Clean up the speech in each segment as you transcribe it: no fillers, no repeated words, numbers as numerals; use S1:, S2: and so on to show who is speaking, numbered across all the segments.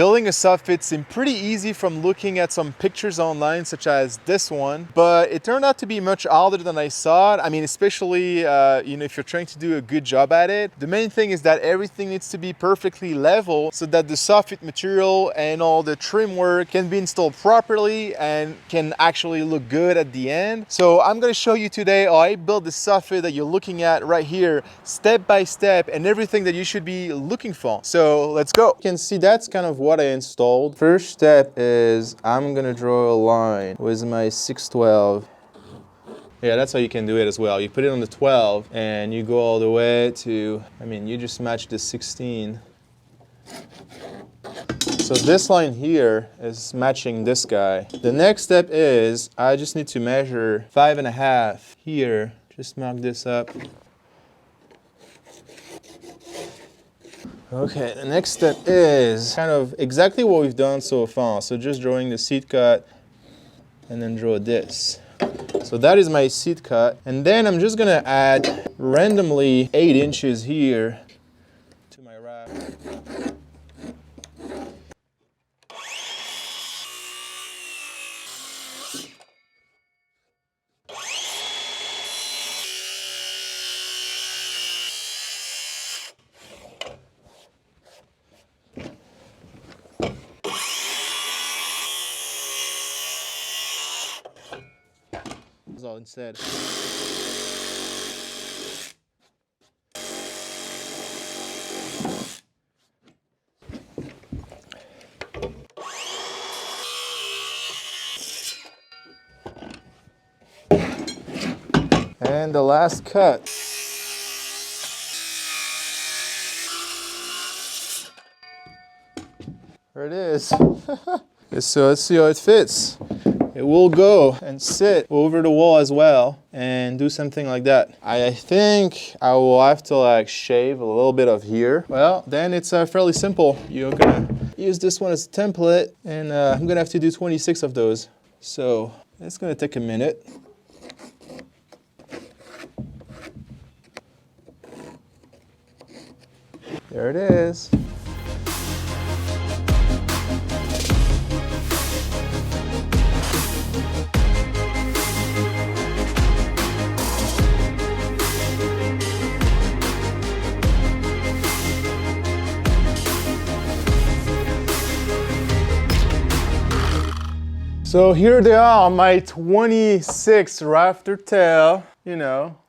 S1: Building a Soffit seemed pretty easy from looking at some pictures online, such as this one, but it turned out to be much harder than I thought. I mean, especially if you're trying to do a good job at it. The main thing is that everything needs to be perfectly level so that the Soffit material and all the trim work can be installed properly and can actually look good at the end. So I'm going to show you today how I built the Soffit that you're looking at right here, step by step, and everything that you should be looking for. So let's go. You can see that's kind of what I installed. First step is I'm gonna draw a line with my 612. Yeah, that's how you can do it as well. You put it on the 12 and you go all the way to, you just match the 16. So this line here is matching this guy. The next step is I just need to measure 5.5 here. Just mark this up. Okay, the next step is kind of exactly what we've done so far. So just drawing the seat cut and then draw this. So that is my seat cut. And then I'm just gonna add randomly 8 inches here to my raft. All instead. And the last cut. There it is. So let's see how it fits. It will go and sit over the wall as well and do something like that. I think I will have to shave a little bit of here. Well, then it's fairly simple. You're gonna use this one as a template, and I'm gonna have to do 26 of those. So it's gonna take a minute. There it is. So here they are, my 26 rafter tail,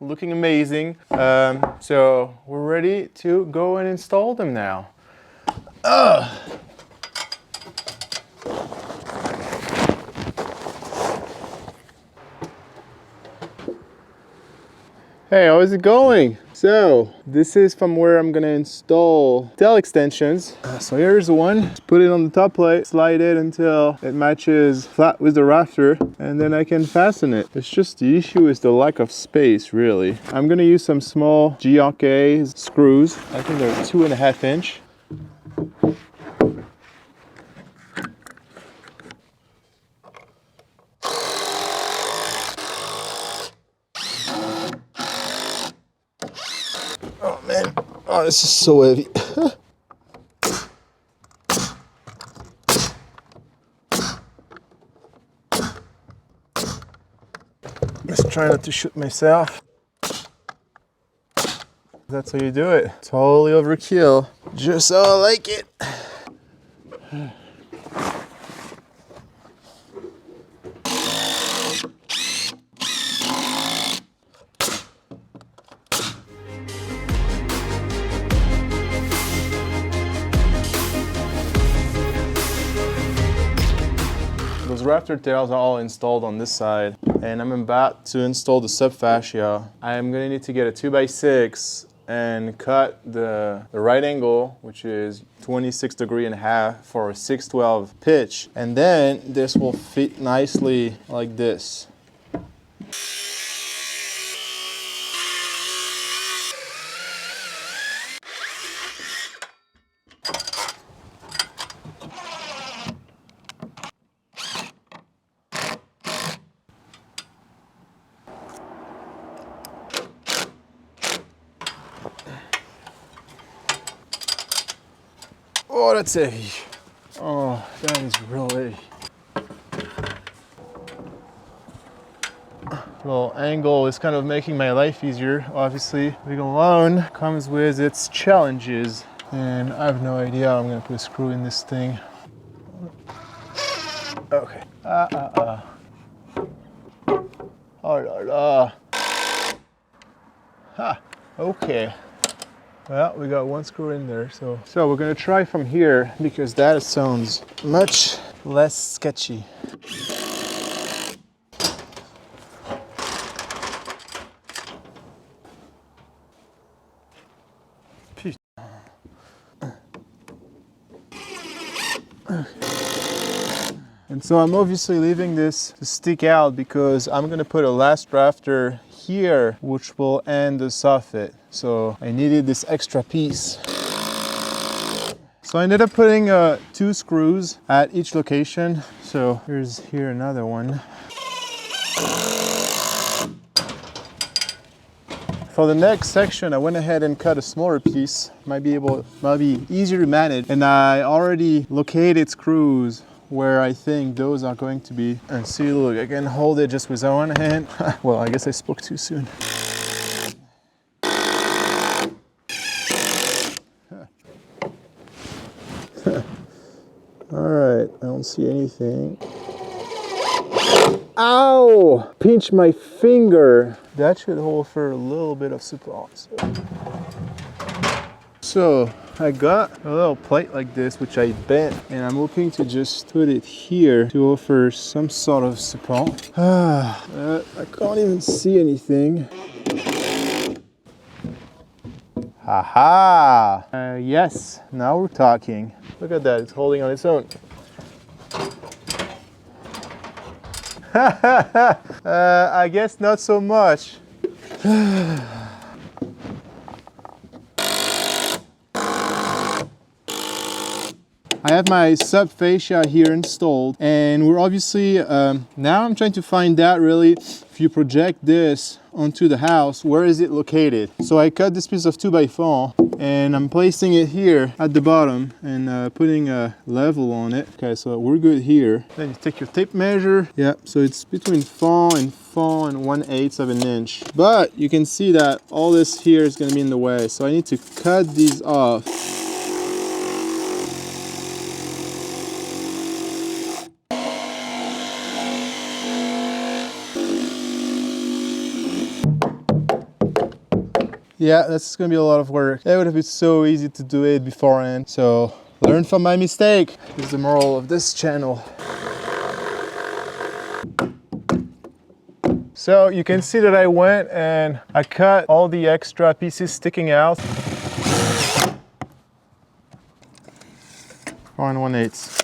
S1: looking amazing. So we're ready to go and install them now. Hey, how is it going? So this is from where I'm gonna install tail extensions. So here's one. Just put it on the top plate, slide it until it matches flat with the rafter, and then I can fasten it. It's just the issue is the lack of space, really. I'm gonna use some small GRK screws. I think they're 2.5 inch. Oh man, oh, this is so heavy. Just trying not to shoot myself. That's how you do it. Totally overkill. Just how I like it. Those rafter tails are all installed on this side, and I'm about to install the subfascia. I'm gonna need to get a 2x6 and cut the right angle, which is 26.5 for a 612 pitch, and then this will fit nicely like this. Oh, that's heavy. Oh, that is really... Little angle is kind of making my life easier. Obviously, being alone comes with its challenges. And I have no idea how I'm gonna put a screw in this thing. Okay. Oh la la. Ha, okay. Well, we got one screw in there, so we're gonna try from here because that sounds much less sketchy. And so I'm obviously leaving this to stick out because I'm gonna put a last rafter here, which will end the soffit. So I needed this extra piece. So I ended up putting 2 screws at each location. So here's here another one. For the next section, I went ahead and cut a smaller piece. Might be easier to manage. And I already located screws where I think those are going to be. And see, look, I can hold it just with one hand. Well, I guess I spoke too soon. All right, I don't see anything. Ow! Pinch my finger. That should hold for a little bit of support. So I got a little plate like this, which I bent, and I'm hoping to just put it here to offer some sort of support. I can't even see anything. Haha! Yes, now we're talking. Look at that, it's holding on its own. I guess not so much. I have my Subfacia here installed, and we're obviously, now I'm trying to find out really, if you project this onto the house, where is it located? So I cut this piece of 2x4 and I'm placing it here at the bottom and putting a level on it. Okay, so we're good here. Then you take your tape measure. Yeah, so it's between 4 and 1/8 of an inch. But you can see that all this here is gonna be in the way. So I need to cut these off. Yeah, that's gonna be a lot of work. It would have been so easy to do it beforehand. So learn from my mistake is the moral of this channel. So you can see that I went and I cut all the extra pieces sticking out. 4 1/8.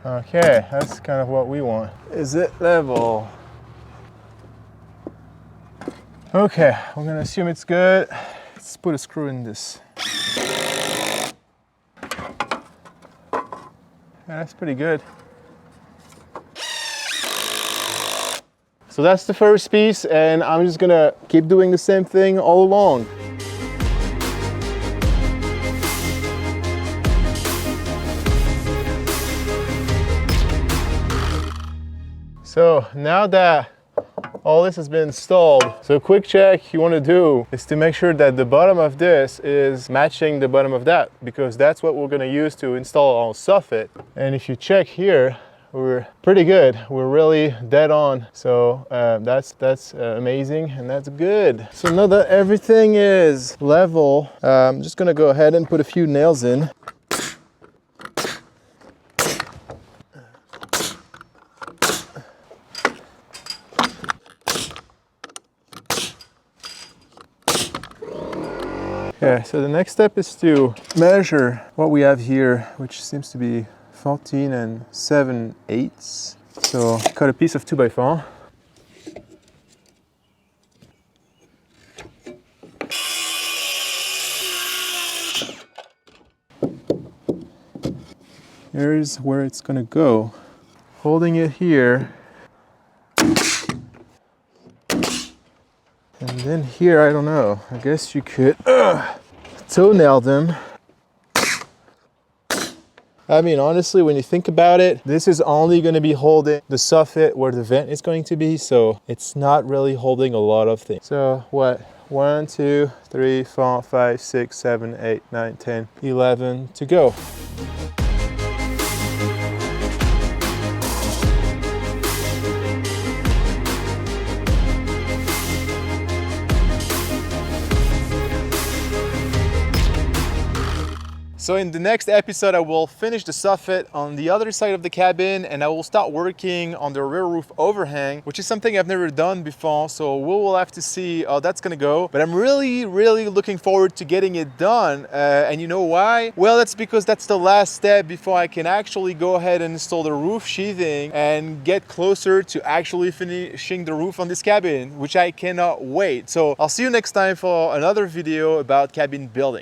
S1: Okay, that's kind of what we want. Is it level? Okay, we're gonna assume it's good. Let's put a screw in this. Yeah, that's pretty good. So that's the first piece, and I'm just gonna keep doing the same thing all along. So now that all this has been installed, so a quick check you want to do is to make sure that the bottom of this is matching the bottom of that, because that's what we're going to use to install our soffit. And if you check here, we're pretty good. We're really dead on. So that's amazing, and that's good. So now that everything is level, I'm just going to go ahead and put a few nails in. Okay, so the next step is to measure what we have here, which seems to be 14 and 7/8. So cut a piece of 2x4. Here's where it's gonna go. Holding it here. And then here, I don't know, I guess you could toenail them. I mean, honestly, when you think about it, this is only going to be holding the soffit where the vent is going to be, so it's not really holding a lot of things. So what? 1, 2, 3, 4, 5, 6, 7, 8, 9, 10, 11 to go. So in the next episode, I will finish the soffit on the other side of the cabin, and I will start working on the rear roof overhang, which is something I've never done before. So we will have to see how that's gonna go. But I'm really looking forward to getting it done. And you know why? Well, that's because that's the last step before I can actually go ahead and install the roof sheathing and get closer to actually finishing the roof on this cabin, which I cannot wait. So I'll see you next time for another video about cabin building.